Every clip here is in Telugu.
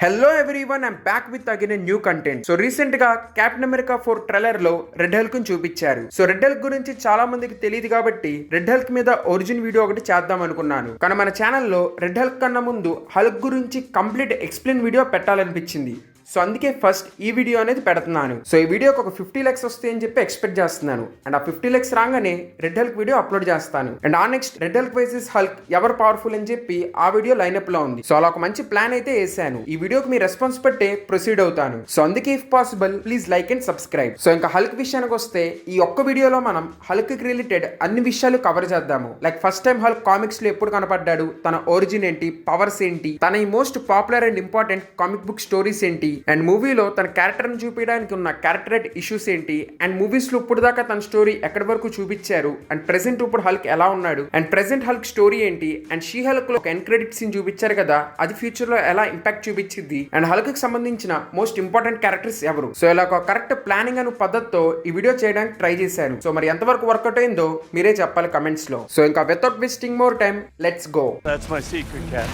Hello everyone, I'm back with again new content. So recent గా కెప్టెన్ అమెరికా 4 ట్రైలర్ లో రెడ్ హల్క్ ని చూపించారు. సో రెడ్ హల్క్ గురించి చాలా మందికి తెలియదు కాబట్టి రెడ్ హల్క్ మీద ఒరిజిన్ వీడియో ఒకటి చేద్దాం అనుకున్నాను. కానీ మన ఛానల్లో రెడ్ హల్క్ కన్నా ముందు హల్క్ గురించి కంప్లీట్ ఎక్స్ప్లెయిన్ వీడియో పెట్టాలనిపించింది. సో అందుకే ఫస్ట్ ఈ వీడియో అనేది పెడుతున్నాను. సో ఈ వీడియోకి ఒక 50 lakhs వస్తాయి అని చెప్పి ఎక్స్పెక్ట్ చేస్తున్నాను. అండ్ ఆ 50 lakhs రాగానే రెడ్ హల్క్ వీడియో అప్లోడ్ చేస్తాను. అండ్ ఆ next red Hulk versus Hulk ఎవరు పవర్ఫుల్ అని చెప్పి ఆ వీడియో లైనప్ లో ఉంది. సో అలా ఒక మంచి ప్లాన్ అయితే వేసాను. ఈ వీడియోకి మీ రెస్పాన్స్ బట్టే ప్రొసీడ్ అవుతాను. సో అందుకే if possible please like and subscribe. So ఇంకా హల్క్ విషయానికి వస్తే ఈ ఒక్క వీడియోలో మనం హల్క్ కి రిలేటెడ్ అన్ని విషయాలు కవర్ చేద్దాము. Like first time Hulk comics లో ఎప్పుడు కనపడ్డాడు, తన ఒరిజిన్ ఏంటి, పవర్స్ ఏంటి, తన ఈ most popular and important comic book stories ఏంటి, అండ్ మూవీలో తన క్యారెక్టర్ ని చూపించడానికి ఉన్న క్యారెక్టర్ ఇష్యూస్ ఏంటి, అండ్ మూవీస్ లో ఇప్పుడు దాకా తన స్టోరీ ఎక్కడి వరకు చూపించారు, అండ్ ప్రెసెంట్ ఇప్పుడు హల్క్ ఎలా ఉన్నాడు, అండ్ ప్రెసెంట్ హల్క్ స్టోరీ ఏంటి, అండ్ షీ హల్క్ లో ఒక ఎండ్ క్రెడిట్ సీన్ చూపించారు కదా, అది ఫ్యూచర్ లో ఎలా ఇంపాక్ట్ చూపించింది, అండ్ హల్క్ కి సంబంధించిన మోస్ట్ ఇంపార్టెంట్ క్యారెక్టర్స్ ఎవరు. సో ఇలా ఒక కరెక్ట్ ప్లానింగ్ అనే పద్ధతితో ఈ వీడియో చేయడానికి ట్రై చేశాను. సో మరి ఎంతవరకు వర్కౌట్ అయిందో మీరే చెప్పాలి కమెంట్స్ లో. సో ఇంకా without wasting more time let's go. That's my secret, Cat.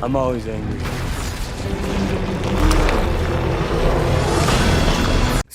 I'm always angry.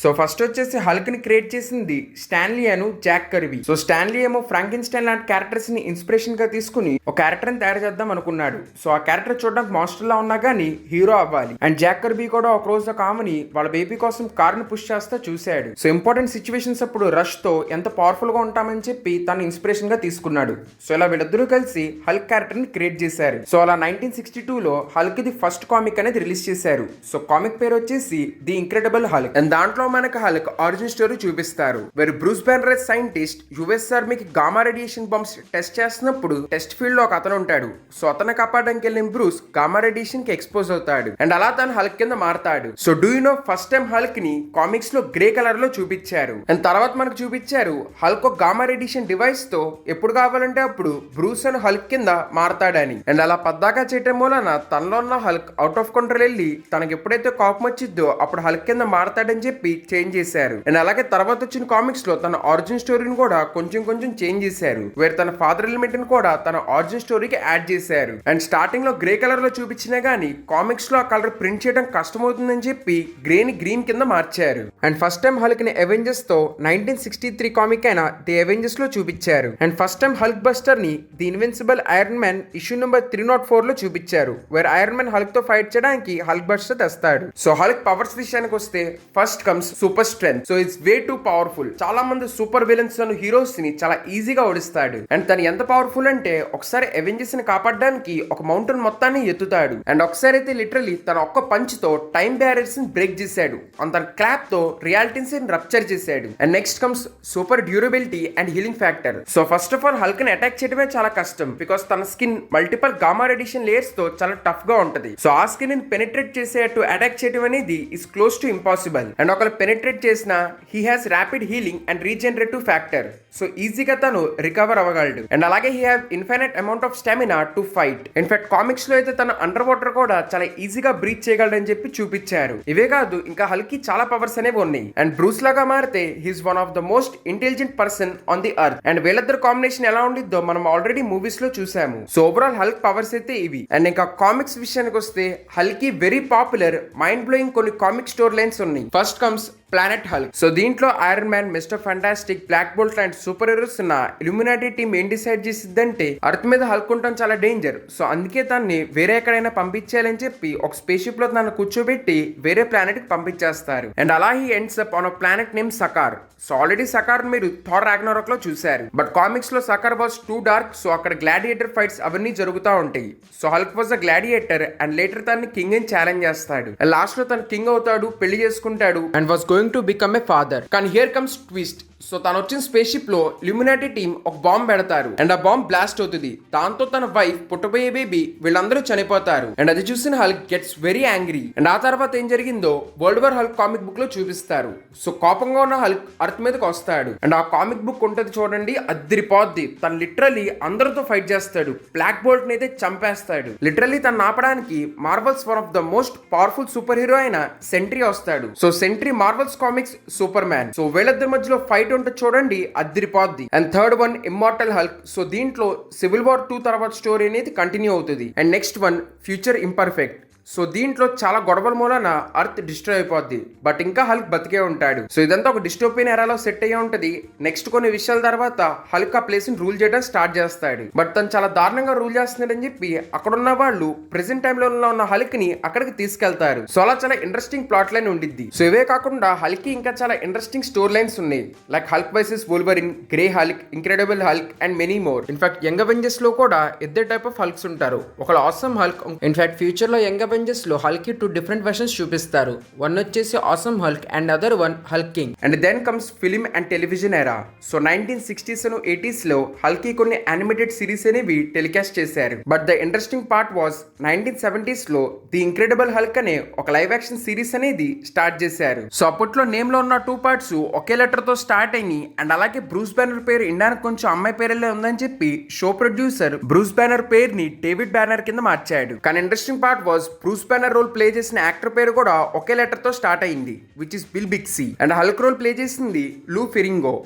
So first వచ్చేసి హల్క్ ని క్రియేట్ చేసింది స్టాన్లీ అను జాక్ కర్బీ. సో స్టాన్లీ ఏమో ఫ్రాంకెన్స్టైన్ లాంటి క్యారెక్టర్స్ ని ఇన్స్పిరేషన్ గా తీసుకుని ఒక క్యారెక్టర్ ని తయారు చేద్దాం అనుకున్నాడు. సో ఆ క్యారెక్టర్ చూడడానికి మాస్టర్ లా ఉన్నా గానీ హీరో అవ్వాలి. అండ్ జాక్ కర్బీ కూడా ఒక రోజు కామని వాళ్ళ బేబీ కోసం కార్ ని పుష్ చేస్తా చూశాడు. సో ఇంపార్టెంట్ సిచ్యువేషన్స్ అప్పుడు రష్ తో ఎంత పవర్ఫుల్ గా ఉంటామని చెప్పి తను ఇన్స్పిరేషన్ గా తీసుకున్నాడు. సో ఇలా వీళ్ళిద్దరూ కలిసి హల్క్ క్యారెక్టర్ ని క్రియేట్ చేశారు. సో అలా 1962లో హల్క్ ది ఫస్ట్ కామిక్ అనేది రిలీజ్ చేశారు. సో కామిక్ పేరు వచ్చేసి ది ఇంక్రెడిబుల్ హల్క్. అండ్ దాంట్లో మనకు హల్క్ ఆరిజిన్ స్టోరీ చూపిస్తారు. Where Bruce Banner scientist US ఆర్మీకి గామా రేడియేషన్ బాంబ్స్ టెస్ట్ చేస్తున్నప్పుడు టెస్ట్ ఫీల్డ్ లో ఒక అతను ఉంటాడు. సో అతను కాపాడడానికి వెళ్ళిన బ్రూస్ గామా రేడియేషన్ కి ఎక్స్పోజ్ అవుతాడు. అండ్ అలా తను హల్క్ కింద మారతాడు. So do you no first time Hulk ని కామిక్స్ లో గ్రే కలర్ లో చూపించారు. అండ్ తర్వాత మనకు చూపించారు హల్క్ ఒక గామా రేడియేషన్ డివైస్ తో ఎప్పుడు కావాలంటే అప్పుడు బ్రూస్ అని హల్క్ కింద మారతాడని. అండ్ అలా పద్దాకా చేయటం మూలన తనలో ఉన్న హల్క్ అవుట్ ఆఫ్ కంట్రోల్ వెళ్ళి తనకి ఎప్పుడైతే కోపం వచ్చిద్దో అప్పుడు హల్క్ కింద మారతాడని చెప్పి చేంజ్ చేశారు. అండ్ అలాగే తర్వాత వచ్చిన కామిక్స్ లో తన ఆరిజిన్ స్టోరీని కూడా కొంచెం చేంజ్ చేశారు. వేరే తన ఫాదర్ ఎలిమెంట్ ని కూడా తన ఆరిజిన్ స్టోరీకి యాడ్ చేశారు. అండ్ స్టార్టింగ్ లో గ్రే కలర్ లో చూపించినా గానీ కామిక్స్ లో ఆ కలర్ ప్రింట్ చేయడం కష్టమవుతుందని చెప్పి గ్రే ని గ్రీన్ కింద మార్చారు. అండ్ ఫస్ట్ టైం హల్క్ ని అవెంజర్స్ తో 1963 కామిక్ అయిన ది అవెంజర్స్ లో చూపించారు. And first time Hulk buster ని the invincible Iron Man issue number 304 లో చూపించారు. వేర్ ఐరన్ మ్యాన్ హల్క్ తో ఫైట్ చేయడానికి హల్క్ బస్టర్ తెస్తాడు. సో హల్క్ పవర్స్ విషయానికి వస్తే first comes super strength. So it's way too powerful. చాలా మంది సూపర్ విలన్స్ అను హీరోస్ ని చాలా ఈజీగా ఓడిస్తాడు. అండ్ తను ఎంత పవర్ఫుల్ అంటే ఒకసారి అవెంజర్స్ ని కాపాడడానికి ఒక మౌంటైన్ మొత్తాన్ని ఎత్తుతాడు. అండ్ ఒకసారి అయితే లిటరలీ తన ఒక్క పంచ్ తో టైం బ్యారియర్స్ ని బ్రేక్ చేశాడు. అండ్ తన క్లాప్ తో రియాలిటీస్ ని రప్చర్ చేశాడు. And next comes super durability and healing factor. So first of all Hulk ని అటాక్ చేయడమే చాలా కష్టం. బికాస్ తన skin multiple gamma radiation layers తో చాలా టఫ్ గా ఉంటది. సో ఆ స్కిన్ ని పెనిట్రేట్ చేసేట్టు అటాక్ చేయడం అనేది is close to impossible. And ఒకవేళ పెనిట్రేట్ చేసిన he has rapid healing and regenerative factor. So ఈజీగా తను రికవర్ అవ్వగలడు. అండ్ అలాగే he have infinite amount of stamina to fight. In fact comics లో అయితే తను అండర్ వాటర్ కూడా చాలా ఈజీగా బ్రీత్ చేయగలడని చెప్పి చూపించారు. ఇవే కాదు ఇంకా హల్క్ కి చాలా పవర్స్ అనేవి ఉన్నాయి. అండ్ బ్రూస్ లాగా మారితే he's one of the most intelligent person on the earth. And వీళ్ళిద్దరు కాంబినేషన్ ఎలా ఉండిద్దో మనం ఆల్రెడీ మూవీస్ లో చూసాము. సో ఓవరాల్ హల్క్ పవర్స్ అయితే ఇవి. అండ్ ఇంకా కామిక్స్ విషయానికి వస్తే హల్క్ కి వెరీ పాపులర్ మైండ్ బ్లోయింగ్ కొన్ని కామిక్ స్టోరీ లైన్స్ ఉన్నాయి. First comes Planet Hulk. So దీంట్లో Iron Man, Mister Fantastic, Black Bolt లాంటి సూపర్ హీరోస్ ఉన్న ఇల్యూమినాటీ టీమ్ ఏం డిసైడ్ చేసిద్దంటే అర్త్ మీద హల్క్ ఉండటం చాలా డేంజర్. సో అందుకే దాన్ని వేరే ఎక్కడైనా పంపించేయాలని చెప్పి ఒక స్పేస్ షిప్ లో తను కూర్చోబెట్టి వేరే ప్లానెట్ కి పంపించేస్తారు. అండ్ అలా he ends up on a planet name Sakaar. So already Sakaar మీరు థార్ రాగ్నరాక్ లో చూశారు. బట్ కామిక్స్ లో Sakaar was too dark. So అక్కడ గ్లాడియేటర్ ఫైట్స్ అవన్నీ జరుగుతూ ఉంటాయి. So Hulk was a gladiator and later తనని కింగ్ అని ఛాలెంజ్ చేస్తాడు. అండ్ లాస్ట్ లో తను కింగ్ అవుతాడు, పెళ్లి చేసుకుంటాడు and was going to become a father. కానీ హియర్ కమ్స్ ట్విస్ట్. సో తను వచ్చిన స్పేస్ షిప్ లో ఇల్యూమినాటీ టీమ్ ఒక బాంబ్ పెడతారు. అండ్ ఆ బాంబ్ బ్లాస్ట్ అవుతుంది. దాంతో తన వైఫ్, పుట్టబోయే బేబీ వీళ్ళందరూ చనిపోతారు. అండ్ అది చూసిన Hulk gets very angry. And ఆ తర్వాత ఏం జరిగిందో world war Hulk comic book లో చూపిస్తారు. సో కోపంగా ఉన్న హల్క్ అర్త్ మీదకి వస్తాడు. అండ్ ఆ కామిక్ బుక్ ఉంటది చూడండి, అదిరిపోద్ది. తను లిటరలీ అందరితో ఫైట్ చేస్తాడు. బ్లాక్ బోల్ట్ ని అయితే చంపేస్తాడు. లిటరలీ తను ఆపడానికి Marvel's one of the most powerful super hero అయిన సెంట్రీ వస్తాడు. So Sentry Marvel's comics Superman. So వీళ్ళిద్దరి మధ్యలో ఫైట్ ఫైట్ ఉంటుంది చూడండి, అదిరిపోద్ది. And third one Immortal Hulk. So దీంట్లో సివిల్ వార్ 2 తర్వాత స్టోరీ అనేది కంటిన్యూ అవుతుంది. And next one Future Imperfect. So దీంట్లో చాలా గొడవల మూలన అర్త్ డిస్ట్రాయ్ అయిపోద్ది, బట్ ఇంకా హల్క్ బతికే ఉంటాడు. సో ఇదంతా ఒక డిస్టోపియన్ ఎరాలో సెట్ అయ్యే ఉంటది. నెక్స్ట్ కొన్ని విషయాల తర్వాత హల్క్ ఆ ప్లేస్ ని రూల్ చేయడం స్టార్ట్ చేస్తాడు. బట్ తను చాలా దారుణంగా రూల్ చేస్తున్నాడని చెప్పి అక్కడున్న వాళ్ళు ప్రెసెంట్ టైమ్ లో ఉన్న హల్క్ ని అక్కడికి తీసుకెళ్తారు. సో అలా చాలా ఇంట్రెస్టింగ్ ప్లాట్ లైన్ ఉండిద్ది. సో ఇవే కాకుండా హల్క్ ఇంకా చాలా ఇంట్రెస్టింగ్ స్టోర్ లైన్స్ ఉన్నాయి, like Hulk versus Wolverine, grey Hulk, incredible Hulk and many more. In fact Young Avengers లో కూడా ఇద్దరు టైప్ ఆఫ్ హల్క్స్ ఉంటారు. ఒకళ్ళు ఆసమ్ హల్క్. ఇన్ఫాక్ట్ ఫ్యూచర్ లో యంగ్ అవెంజర్స్ లో హల్క్ కి 2 డిఫరెంట్ వెర్షన్స్ చూపిస్తారు. వన్ వచ్చేసి awesome Hulk and other one Hulk king. And then comes film and television ఎరా. సో 1960s అండ్ 80s లో హల్క్ కి కొన్ని యానిమేటెడ్ సిరీస్ అనేవి టెలికాస్ట్ చేశారు. But the interesting part was 1970s లో ది ఇంక్రెడిబుల్ హల్క్ అనే ఒక లైవ్ యాక్షన్ సిరీస్ అనేది స్టార్ట్ చేశారు. సో అప్పట్లో నేమ్ లో ఉన్న 2 పార్ట్స్ ఒకే లెటర్ తో స్టార్ట్ అయ్యి అండ్ అలాగే బ్రూస్ బ్యానర్ పేరు ఇండియానికి కొంచెం అమ్మాయి పేరులో ఉందని చెప్పి షో ప్రొడ్యూసర్ బ్రూస్ బ్యానర్ పేరుని డేవిడ్ బ్యానర్ కింద మార్చాడు. కానీ interesting part was Bruce Banner role play చేసిన యాక్టర్ పేరు కూడా ఒకే లెటర్ తో స్టార్ట్ అయింది, which is Bill Bixby. And Hulk role play చేసింది Lou Ferrigno.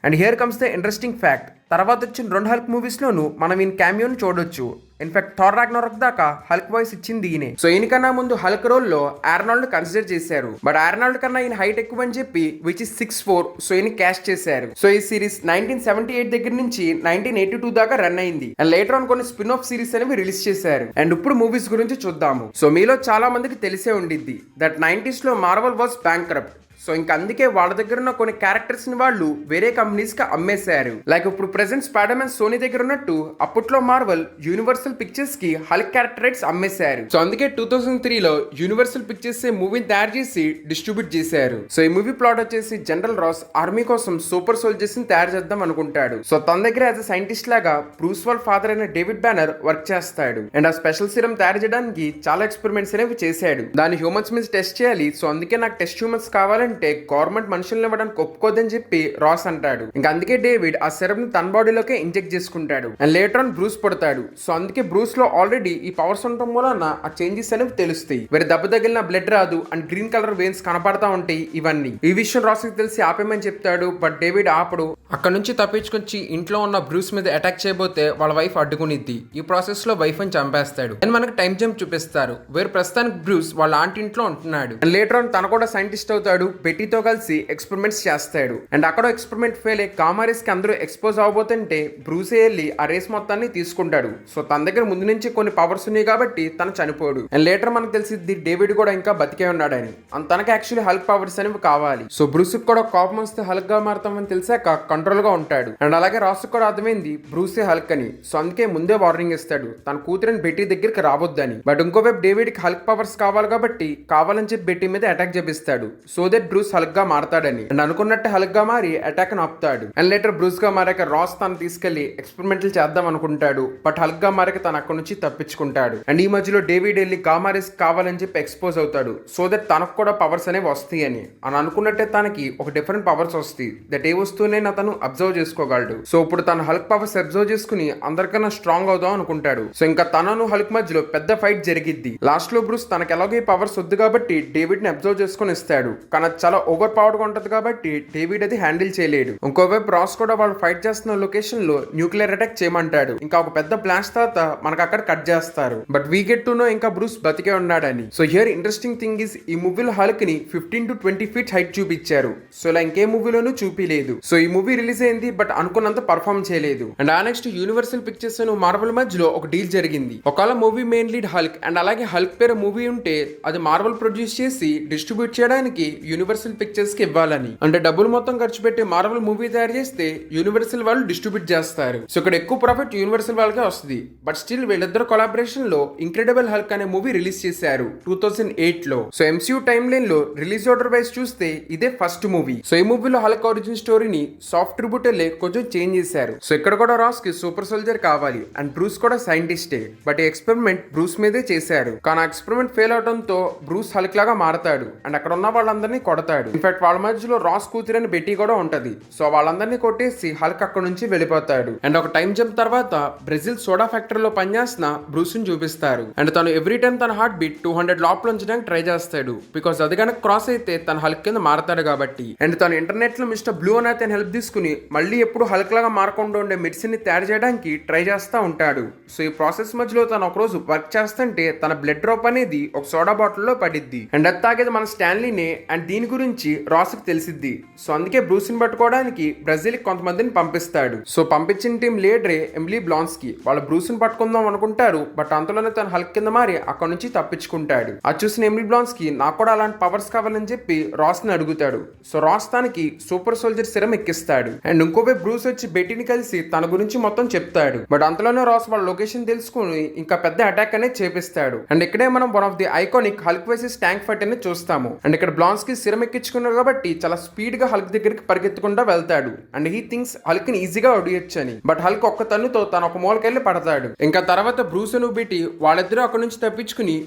And here comes the interesting fact, తర్వాత వచ్చిన 2 హల్క్ మూవీస్ లోను మనం ఈయన క్యామియోని చూడొచ్చు. ఇన్ఫాక్ట్ థార్ రాగ్నరోక్ దాకా హల్క్ వాయిస్ ఇచ్చింది ఈయనే. సో ఈయనకన్నా ముందు హల్క్ రోల్ లో ఆర్నాల్డ్ కన్సిడర్ చేశారు, బట్ ఆర్నాల్డ్ కన్నా ఈయన హైట్ ఎక్కువ అని చెప్పి విచ్ ఇస్ 6'4", సో ఈయన క్యాస్ట్ చేశారు. సో ఈ సిరీస్ 1978 దగ్గర నుంచి 1982 దాకా రన్ అయింది. అండ్ లేటర్ ఆన్ కొన్ని స్పిన్ ఆఫ్ సిరీస్ అనేవి రిలీజ్ చేశారు. అండ్ ఇప్పుడు మూవీస్ గురించి చూద్దాము. సో మీలో చాలా మందికి తెలిసే ఉండిద్ది దట్ 90s లో మార్వెల్ వాజ్ బ్యాంక్రప్ట్. సో ఇంకా అందుకే వాళ్ళ దగ్గర ఉన్న కొన్ని క్యారెక్టర్స్ ని వాళ్ళు వేరే కంపెనీస్ కి అమ్మేశారు. లైక్ ఇప్పుడు ప్రెసెంట్ స్పైడర్ మ్యాన్ సోనీ దగ్గర ఉన్నట్టు అప్పట్లో మార్వెల్ యూనివర్సల్ పిక్చర్స్ కి హల్క్ క్యారెక్టర్ రైట్స్ అమ్మేశారు. సో అందుకే 2003 లో యూనివర్సల్ పిక్చర్స్ మూవీని తయారు చేసి డిస్ట్రిబ్యూట్ చేశారు. సో ఈ మూవీ ప్లాట్ వచ్చేసి జనరల్ రాస్ ఆర్మీ కోసం సూపర్ సోల్జర్స్ ని తయారు చేద్దాం అనుకుంటాడు. సో తన దగ్గర యాజ్ అ సైంటిస్ట్ లాగా బ్రూస్ వాల్ ఫాదర్ అయిన డేవిడ్ బ్యానర్ వర్క్ చేస్తాడు. అండ్ ఆ స్పెషల్ సిరం తయారు చేయడానికి చాలా ఎక్స్పెరిమెంట్స్ అనేవి చేశాడు. దాన్ని హ్యూమన్స్ మీద టెస్ట్ చేయాలి. సో అందుకే నాకు టెస్ట్ హ్యూమన్స్ కావాలంటే గవర్నమెంట్ మనుషుల్ని ఇవ్వడానికి ఒప్పుకోదని చెప్పి రాస్ అంటాడు. ఇంకా అందుకే డేవిడ్ ఆ సిరప్ ని తన బాడీలోకే ఇంజెక్ట్ చేసుకుంటాడు. అండ్ లేటర్ ఆన్ బ్రూస్ పడతాడు. సో అందుకే బ్రూస్ లో ఆల్రెడీ ఈ పవర్స్ ఉండటం వలన ఆ చేంజెస్ అనేవి తెలుస్తాయి. వేరే దెబ్బ తగిలిన బ్లడ్ రాదు అండ్ గ్రీన్ కలర్ వెయిన్స్ కనపడతా ఉంటాయి. ఇవన్నీ ఈ విషయం రాస్ కి తెలిసి ఆపేమని చెప్తాడు, బట్ డేవిడ్ ఆపడు. అక్కడ నుంచి తప్పించుకొచ్చి ఇంట్లో ఉన్న బ్రూస్ మీద అటాక్ చేయబోతే వాళ్ళ వైఫ్ అడ్డుకునిద్ది. ఈ ప్రాసెస్ లో వైఫ్ అని చంపేస్తాడు. అండ్ మనకి టైం జంప్ చూపిస్తారు. వేరే ప్రస్తుతానికి బ్రూస్ వాళ్ళ ఆంటీ ఇంట్లో ఉంటున్నాడు. అండ్ లేటర్ ఆన్ తన కూడా సైంటిస్ట్ అవుతాడు. బెట్టీతో కలిసి ఎక్స్పెరిమెంట్స్ చేస్తాడు. అండ్ అక్కడ ఎక్స్పెరిమెంట్ ఫెయిల్ అయ్యి కామారేస్ కి అందరూ ఎక్స్పోజ్ అవబోతుంటే బ్రూసే వెళ్ళి ఆ రేస్ మొత్తాన్ని తీసుకుంటాడు. సో తన దగ్గర ముందు నుంచి కొన్ని పవర్స్ ఉన్నాయి కాబట్టి తను చనిపోడు. అండ్ లేటర్ మనకు తెలిసింది డేవిడ్ కూడా ఇంకా బతికే ఉన్నాడని. అండ్ తనకి యాక్చువల్లీ హల్క్ పవర్స్ అనేవి కావాలి. సో బ్రూస్ కూడా కోపం వస్తే హల్క్ గా మారుతామని తెలిసాక కంట్రోల్ గా ఉంటాడు. అండ్ అలాగే రాస్ కూడా అర్థమైంది బ్రూసే హల్క్ అని. సో అందుకే ముందే వార్నింగ్ ఇస్తాడు తన కూతురిని బెట్టీ దగ్గరికి రావద్దని. బట్ ఇంకోవైపు డేవిడ్ కి హల్క్ పవర్స్ కావాలి కాబట్టి కావాలని చెప్పి బెట్టీ మీద అటాక్ చేపిస్తాడు. సో దట్ బ్రూస్ హల్క్ గా మారతాడని. అండ్ అనుకున్నట్టు హల్క్ గా మారి అటాక్ ని ఆపుతాడు. అండ్ లేటర్ బ్రూస్ గా మారాక రాస్ తను తీసుకెళ్లి ఎక్స్పెరిమెంట్లు చేద్దాం అనుకుంటాడు. బట్ హల్క్ గా మారాక తను అక్కడ నుంచి తప్పించుకుంటాడు. అండ్ ఈ మధ్యలో డేవిడ్ వెళ్ళి గామారేస్ కావాలని చెప్పి ఎక్స్పోజ్ అవుతాడు. సో దట్ తనకు కూడా పవర్స్ అనేవి వస్తాయి అని అనుకున్నట్టే తనకి ఒక డిఫరెంట్ పవర్స్ వస్తాయి. దట్ ఏ వస్తువునైనా తను అబ్జర్వ్ చేసుకోగలడు. సో ఇప్పుడు తను హల్క్ పవర్స్ అబ్జర్వ్ చేసుకుని అందరికన్నా స్ట్రాంగ్ అవుదాం అనుకుంటాడు. సో ఇంకా తనను హల్క్ మధ్యలో పెద్ద ఫైట్ జరిగిద్ది. లాస్ట్ లో బ్రూస్ తనకి ఎలాగో పవర్స్ వద్దు కాబట్టి డేవిడ్ ని అబ్జర్వ్ చేసుకుని ఇస్తాడు. కానీ చాలా ఓవర్ పవర్డ్ గా ఉంటది కాబట్టి డేవిడ్ అది హ్యాండిల్ చేయలేడు. ఇంకోవైపు రాస్ కూడా వాళ్ళు ఫైట్ చేస్తున్న లొకేషన్ లో న్యూక్లియర్ అటాక్ చేయమంటాడు. ఇంకా ఒక పెద్ద బ్లాస్ట్ తర్వాత మనకు అక్కడ కట్ చేస్తారు. But we get to no ఇంకా బ్రూస్ బతికే ఉన్నాడని. So here interesting thing is ఈ మూవీలో హల్క్ ని 15 to 20 feet హైట్ చూపించారు. సో ఇలా ఇంకే మూవీలోనూ చూపిలేదు. సో ఈ మూవీ రిలీజ్ అయింది బట్ అనుకున్నంత పర్ఫార్మ్ చేయలేదు. అండ్ ఆ నెక్స్ట్ యూనివర్సల్ పిక్చర్స్ మార్వెల్ మధ్యలో ఒక డీల్ జరిగింది. ఒకవేళ movie main lead Hulk and అలాగే హల్క్ పేరు మూవీ ఉంటే అది మార్వెల్ ప్రొడ్యూస్ చేసి డిస్ట్రిబ్యూట్ చేయడానికి యూనివర్సల్ పిక్చర్స్ కి ఇవ్వాలని. అంటే డబ్బులు మొత్తం ఖర్చు పెట్టి మార్వెల్ మూవీ తయారు చేస్తే యూనివర్సల్ వాళ్ళు డిస్ట్రిబ్యూట్ చేస్తారు. సో ఇక్కడ ఎక్కువ ప్రాఫిట్ యూనివర్సల్ వాళ్ళకే వస్తుంది. బట్ స్టిల్ వీళ్ళిద్దరు కొలాబరేషన్ లో ఇంక్రెడిబుల్ హల్క్ అనే మూవీ రిలీజ్ చేశారు 2008 లో. సో ఎంసీయూ టైమ్ లైన్ లో రిలీజ్ ఆర్డర్ వైజ్ చూస్తే ఇదే ఫస్ట్ మూవీ. సో ఈ మూవీలో హల్క్ ఒరిజిన్ స్టోరీని సాఫ్ట్ సాఫ్ట్ ట్రిబ్యూట్ కొంచెం చేంజ్ చేశారు. సో ఇక్కడ కూడా రాస్ కి సూపర్ సోల్జర్ కావాలి అండ్ బ్రూస్ కూడా సైంటిస్టే. బట్ ఈ ఎక్స్పెరిమెంట్ బ్రూస్ మీదే చేశారు. కానీ ఆ ఎక్స్పెరిమెంట్ ఫెయిల్ అవడంతో బ్రూస్ హల్క్ లాగా మారతాడు అండ్ అక్కడ ఉన్న వాళ్ళందరినీ కొడతాడు. ఇన్ఫాక్ట్ వాళ్ళ మధ్యలో రాస్ కూతురని బెట్టి కూడా ఉంటది. సో వాళ్ళందరినీ కొట్టేసి హల్క్ అక్కడ నుంచి వెళ్ళిపోతాడు. అండ్ ఒక టైం జంప్ తర్వాత బ్రెజిల్ సోడా ఫ్యాక్టరీలో పనిచేసిన బ్రూస్ ని చూపిస్తారు. అండ్ తను ఎవ్రీ టైం తన హార్ట్ బీట్ 200 లోపల ఉంచడానికి ట్రై చేస్తాడు. బికాస్ అది కనుక క్రాస్ అయితే తన హల్క్ కింద మారతాడు కాబట్టి. అండ్ తను ఇంటర్నెట్ లో మిస్టర్ బ్లూ అనే అతని హెల్ప్ తీసుకుని మళ్ళీ ఎప్పుడు హల్క్ లాగా మారకుండా ఉండే మెడిసిన్ ని తయారు చేయడానికి ట్రై చేస్తా ఉంటాడు. సో ఈ ప్రాసెస్ మధ్యలో తను ఒక రోజు వర్క్ చేస్తుంటే తన బ్లడ్ డ్రాప్ అనేది ఒక సోడా బాటిల్లో పడిద్ది. అండ్ అది తాగేది మన స్టాన్లీనే. అండ్ దీని గురించి రాస్ కి తెలిసిద్ది. సో అందుకే బ్రూస్ ని పట్టుకోవడానికి బ్రెజిల్ కి కొంతమందిని పంపిస్తాడు. సో పంపించిన టీం లీడరే ఎమిలీ బ్లాన్స్కీ. వాళ్ళు బ్రూస్ ని పట్టుకుందాం అనుకుంటారు. బట్ అంతలోనే తన హల్క్ కింద మారి అక్కడ నుంచి తప్పించుకుంటాడు. అది చూసిన ఎమిలీ బ్లాన్స్కీ నాకు కూడా అలాంటి పవర్స్ కావాలని చెప్పి రాస్ ని అడుగుతాడు. సో రాస్ తనకి సూపర్ సోల్జర్ సిరం ఎక్కిస్తాడు. అండ్ ఇంకోవైపు బ్రూస్ వచ్చి బెట్టిని కలిసి తన గురించి మొత్తం చెప్తాడు. బట్ అంతలోనే రాస్ వాళ్ళ లొకేషన్ తెలుసుకుని ఇంకా పెద్ద అటాక్ అనేది చేపిస్తాడు. అండ్ ఇక్కడే మనం one of the iconic Hulk versus tank fight అనేది చూస్తాము. అండ్ ఇక్కడ బ్లాన్స్కీ సిరం ఎక్కించుకున్నారు కాబట్టి చాలా స్పీడ్ గా హల్క్ దగ్గరికి పరిగెత్తుకుంటూ వెళ్తాడు. అండ్ హీ థింక్స్ హల్క్ ని ఈజీగా ఒడియొచ్చు అని. బట్ హల్క్ ఒక్క తన్నుతో తన ఒక మూలకెళ్ళి పడతాడు. ఇంకా తర్వాత బ్రూస్ ను బెట్టి వాళ్ళిద్దరూ అక్కడ నుంచి తప్పించుకుని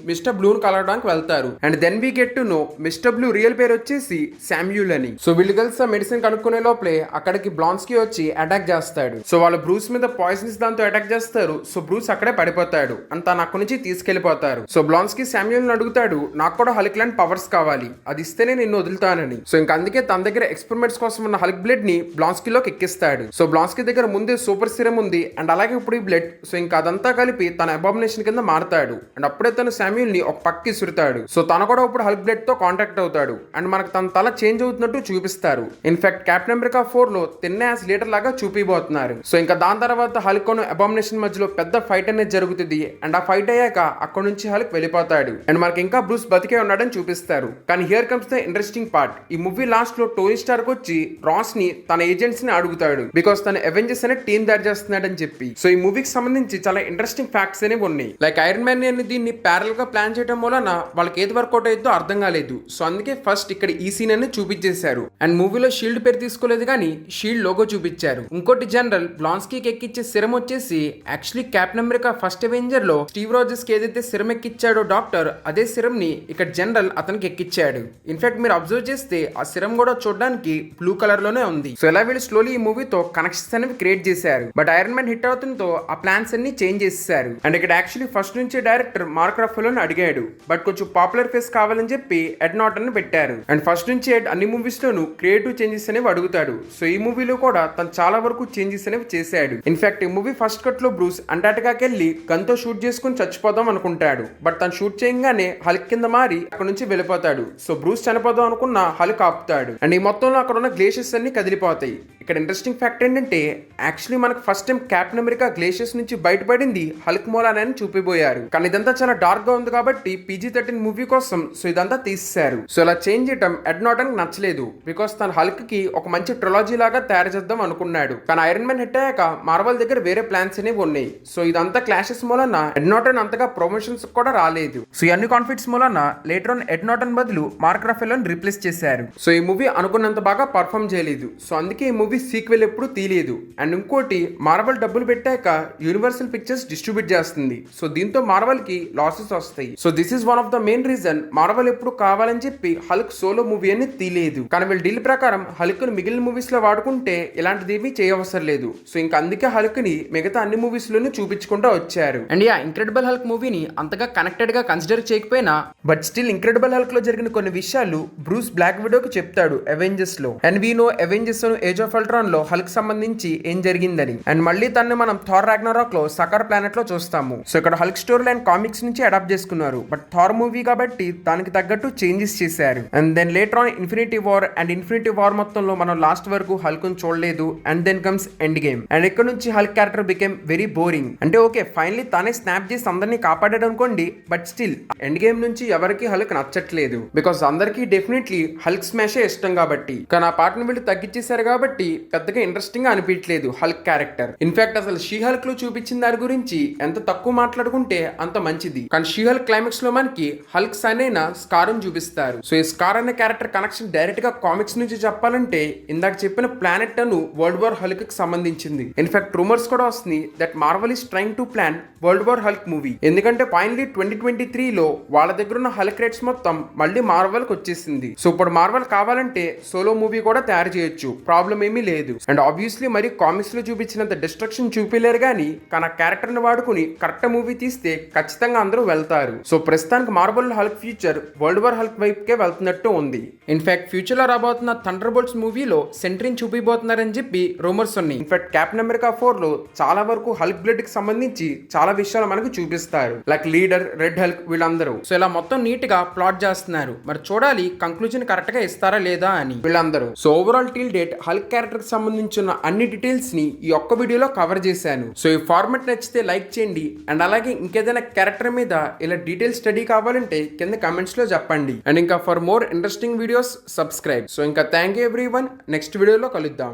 మిస్టర్ బ్లూ కలవడానికి వెళ్తారు. And then we get to know mister Blue real పేరు వచ్చేసి శామ్యూల్ అని. సో వీళ్ళు కలిసి మెడిసిన్ కనుక్కునే లోపలే అక్కడికి బ్లాన్స్కీ వచ్చి అటాక్ చేస్తాడు. సో వాళ్ళు బ్రూస్ మీద పాయిజన్స్ దాంతో అటాక్ చేస్తారు. సో బ్రూస్ అక్కడే పడిపోతాడు అండ్ తను అక్కడి నుంచి తీసుకెళ్లిపోతారు. సో బ్లాన్స్కీ శామ్యూల్ ని అడుగుతాడు, నాకు కూడా హల్క్ లాంటి పవర్స్ కావాలి, అది ఇస్తేనే నిన్ను వదులుతానని. సో ఇంకా అందుకే తన దగ్గర ఎక్స్పెరిమెంట్స్ కోసం ఉన్న హల్క్ బ్లడ్ ని బ్లాన్స్కీలోకి ఎక్కిస్తాడు. సో బ్లాన్స్కీ దగ్గర ముందే సూపర్ సిరం ఉంది అండ్ అలాగే ఇప్పుడు ఈ బ్లడ్. సో ఇంకా అదంతా కలిపి తన అబామినేషన్ కింద మారతాడు. అండ్ అప్పుడే తను శామ్యూల్ ని ఒక పక్కకి ఇసురుతాడు. సో తను కూడా ఇప్పుడు హల్క్ బ్లడ్ తో కాంటాక్ట్ అవుతాడు. అండ్ మనకు తన తల చేంజ్ అవుతున్నట్టు చూపిస్తారు. ఇన్ఫాక్ట్ కెప్టెన్ అమెరికా 4 లో తిన్నే లీడర్ లాగా చూపిపోతున్నారు. సో ఇంకా దాని తర్వాత హల్క్ అబామినేషన్ మధ్యలో పెద్ద ఫైట్ అనేది జరుగుతుంది. అండ్ ఆ ఫైట్ అయ్యాక అక్కడ నుంచి హల్క్ వెళ్ళిపోతాడు. అండ్ మనకి ఇంకా బ్రూస్ బతికే ఉన్నాడని చూపిస్తారు. కానీ here comes the interesting part. ఈ మూవీ లాస్ట్ లో టోనీ స్టార్క్ వచ్చి రాస్ ని తన ఏజెంట్స్ ని అడుగుతాడు. బికాస్ తన అవెంజర్స్ అనే టీం తయారు చేస్తున్నాడని చెప్పి. సో ఈ మూవీకి సంబంధించి చాలా ఇంట్రెస్టింగ్ ఫ్యాక్ట్స్ అనేవి ఉన్నాయి. లైక్ ఐరన్ మ్యాన్ అని దీన్ని ప్యారల్ గా ప్లాన్ చేయడం వలన వాళ్ళకి ఏది వర్కౌట్ అయ్యిందో అర్థం కాలేదు. సో అందుకే ఫస్ట్ ఇక్కడ ఈ సీన్ అని చూపించేశారు. అండ్ మూవీలో షీల్డ్ పేరు తీసుకోలేదు కానీ షీల్డ్ లోగో చూపించారు. ఇంకోటి జనరల్ బ్లాన్స్కీకి ఎక్కిచ్చే సిరం వచ్చేసి actually captain America first Avenger లో స్టీవ్ రాజర్స్ కి ఏదైతే సిరం ఎక్కిచ్చాడో డాక్టర్, అదే సిరం ని ఇక్కడ జనరల్ అతనికి ఎక్కిచ్చాడు. ఇన్ఫాక్ట్ మీరు అబ్జర్వ్ చేస్తే ఆ సిరం కూడా చూడడానికి బ్లూ కలర్ లోనే ఉంది. సో ఇలా వీళ్ళు స్లోలీ ఈ మూవీతో కనెక్షన్స్ అనేవి క్రియేట్ చేశారు. బట్ ఐరన్ మ్యాన్ హిట్ అవుతుందో ఆ ప్లాన్స్ అన్ని చేంజ్ చేశారు. అండ్ ఇక్కడ యాక్చువల్లీ ఫస్ట్ నుంచి డైరెక్టర్ మార్క్ రఫెలోని అడిగాడు. బట్ కొంచెం పాపులర్ ఫేస్ కావాలని చెప్పి ఎడ్ నార్టన్ ని పెట్టారు. అండ్ ఫస్ట్ నుంచి ఎడ్ అన్ని మూవీస్ లోను క్రియేటివ్ చేంజెస్ అనేవి అడుగుతాడు. సో ఈ మూవీలో కూడా తను చాలా వరకు చేంజెస్ అనేవి చేశాడు. ఇన్ఫాక్ట్ ఈ మూవీ ఫస్ట్ కట్ లో బ్రూస్ అంటార్టికాకి వెళ్ళి గన్ తో షూట్ చేసుకుని చచ్చిపోదాం అనుకుంటాడు. బట్ తను షూట్ చేయగానే హల్క్ కింద మారి అక్కడ నుంచి వెళ్ళిపోతాడు. సో బ్రూస్ చనిపోదాం అనుకున్న హల్క్ ఆపుతాడు. అండ్ ఈ మొత్తంలో అక్కడ ఉన్న గ్లేషియర్స్ అన్ని కదిలిపోతాయి. ఇక్కడ ఇంట్రెస్టింగ్ ఫ్యాక్ట్ ఏంటంటే యాక్చువల్లీ మనకు first time captain America glaciers నుంచి బయటపడింది హల్క్ మూలానని చూపిపోయారు. కానీ ఇదంతా చాలా డార్క్ గా ఉంది కాబట్టి PG-13 మూవీ కోసం సో ఇదంతా తీసేశారు. సో ఇలా చేంజ్ చేయడం ఎడ్ నార్టన్ నచ్చలేదు. బికాస్ తన హల్క్ కి ఒక మంచి ట్రిలాజీ లాగా తయారు చేద్దాం అనుకున్నాడు. కానీ ఐరన్ మ్యాన్ హిట్ అయ్యాక మార్వెల్ దగ్గర వేరే ప్లాన్స్ అనేవి ఉన్నాయి. సో ఇదంతా క్లాషెస్ మూలన ఎడ్ నార్టన్ అంతగా ప్రమోషన్స్ కూడా రాలేదు. సో ఈ అన్ని కాన్ఫ్లిక్ట్స్ మూలన లేటర్ ఆన్ ఎడ్ నార్టన్ బదులు మార్క్ రఫెలోని రీప్లేస్ చేశారు. సో ఈ మూవీ అనుకున్నంత బాగా పర్ఫామ్ చేయలేదు. సో అందుకే ఈ మూవీ సీక్వెల్ ఎప్పుడు తీయలేదు. అండ్ ఇంకోటి మార్వెల్ డబ్బులు పెట్టాక యూనివర్సల్ పిక్చర్స్ డిస్ట్రిబ్యూట్ చేస్తుంది. సో దీంతో మార్వెల్ కి లాసెస్ వస్తాయి. So this is one of the main reason Marvel ఎప్పుడు కావాలని చెప్పి హల్క్ సోలో మూవీ అని తీయలేదు. కానీ వీళ్ళ డీల్ ప్రకారం హల్క్ ని మిగిలిన మూవీస్ లో వాడుకుంటే ఇలాంటిది ఏమీ చేయవసరం లేదు. సో ఇంకా అందుకే హల్క్ ని మిగతా అన్ని మూవీస్ లోనూ చూపించుకుంటూ వచ్చారు. అండ్ యా ఇంక్రెడిబుల్ హల్క్ మూవీని అంతగా కనెక్టెడ్ గా కన్సిడర్ చేయకపోయినా బట్ స్టిల్ ఇంక్రెడిబుల్ హల్క్ లో జరిగిన కొన్ని విషయాలు బ్రూస్ బ్లాక్ విడోకి చెప్తాడు అవెంజర్స్ లో. And we know Avengers age of Ultron లో హల్క్ సంబంధించి ఏం జరిగిందని. అండ్ మళ్ళీ తనని మనం థార్ రాగ్నరాక్ లో సకర్ ప్లానెట్ లో చూస్తాము. సో ఇక్కడ హల్క్ స్టోరీ లైన్ కామిక్స్ నుంచి అడాప్ట్ చేసుకున్నారు. బట్ థార్ మూవీ కాబట్టి దానికి తగ్గట్టు చేంజెస్ చేశారు. And then later on Infinity War. And Infinity War మొత్తంలో మనం లాస్ట్ వరకు హల్క్ ని చూడలేదు. And then comes Endgame. And ఇక్కడ నుంచి Hulk character became very boring. అంటే ఓకే ఫైనలీ తానే స్నాప్ చేసి అందరినీ కాపాడాడు అనుకోండి. బట్ స్టిల్ ఎండ్ గేమ్ నుంచి ఎవరికి హల్క్ నచ్చట్లేదు. బికాస్ అందరికి డెఫినెట్లీ హల్క్ స్మాషే ఇష్టం కాబట్టి. కానీ ఆ పార్ట్ ని వీళ్ళు తగ్గించేశారు కాబట్టి పెద్దగా ఇంట్రెస్టింగ్ గా అనిపించలేదు హల్క్ క్యారెక్టర్. ఇన్ఫాక్ట్ అసలు షీ హల్క్ లో చూపించిన దాని గురించి ఎంత తక్కువ మాట్లాడుకుంటే అంత మంచిది. కానీ షీ హల్క్ క్లైమాక్స్ లో మనకి హల్క్ సన్ అయిన స్కార్ ని చూపిస్తారు. సో ఈ స్కార్ అనే క్యారెక్టర్ కనెక్షన్ డైరెక్ట్ గా కామిక్స్ నుంచి చెప్పాలంటే ఇందాక చెప్పిన ప్లానెట్ అను వరల్డ్ వార్ హల్క్ కి సంబంధించింది. ఇన్ఫాక్ట్ రూమర్స్ కూడా వస్తుంది that Marvel is trying to plan world war Hulk movie. ఎందుకంటే ఫైనలీ 2023లో వాళ్ళ దగ్గర ఉన్న హల్క్ రేట్స్ మొత్తం మళ్ళీ మార్వెల్ కి వచ్చేసింది. సో ఇప్పుడు మార్వెల్ కావాలంటే సోలో మూవీ కూడా తయారు చేయొచ్చు, ప్రాబ్లం ఏమీ లేదు. అండ్ ఆబ్వియస్లీ మరి కామిక్స్ లో చూపించినంత డిస్ట్రక్షన్ చూపిలేరు గానీ కానీ క్యారెక్టర్ ని వాడుకుని కరెక్ట్ మూవీ తీస్తే ఖచ్చితంగా అందరూ వెళ్తారు. సో ప్రస్తుతానికి Marvel Hulk future world war Hulk వైపు కే వెళ్తున్నట్టు ఉంది. ఇన్ఫాక్ట్ ఫ్యూచర్ లో రాబోతున్న థండర్ బోల్ట్స్ మూవీలో సెంట్రీని చూపిపోతున్నారని చెప్పి రూమర్స్ ఉన్నాయి. ఇన్ఫాక్ట్ క్యాప్టెన్ అమెరికా 4లో చాలా వరకు హల్క్ బ్లడ్ కి సంబంధించి చాలా విషయాలు మనకు చూపిస్తారు, లైక్ లీడర్, రెడ్ హల్క్ వీళ్ళందరూ. సో ఇలా మొత్తం నీట్ గా ప్లాట్ చేస్తున్నారు. మరి చూడాలి కంక్లూజన్ కరెక్ట్ గా ఇస్తారా లేదా అని వీళ్ళందరూ. So overall till date Hulk character కి సంబంధించిన అన్ని డీటెయిల్స్ ని ఈ ఒక్క వీడియోలో కవర్ చేశాను. సో ఈ ఫార్మాట్ నచ్చితే లైక్ చేయండి. అండ్ అలాగే ఇంకేదైనా క్యారెక్టర్ మీద ఇలా డీటెయిల్ స్టడీ కావాలంటే కింద కమెంట్స్ లో చెప్పండి. అండ్ ఇంకా for more interesting videos subscribe. So ఇంకా థ్యాంక్ యూ ఎవ్రీవన్. నెక్స్ట్ వీడియోలో కలుద్దాం.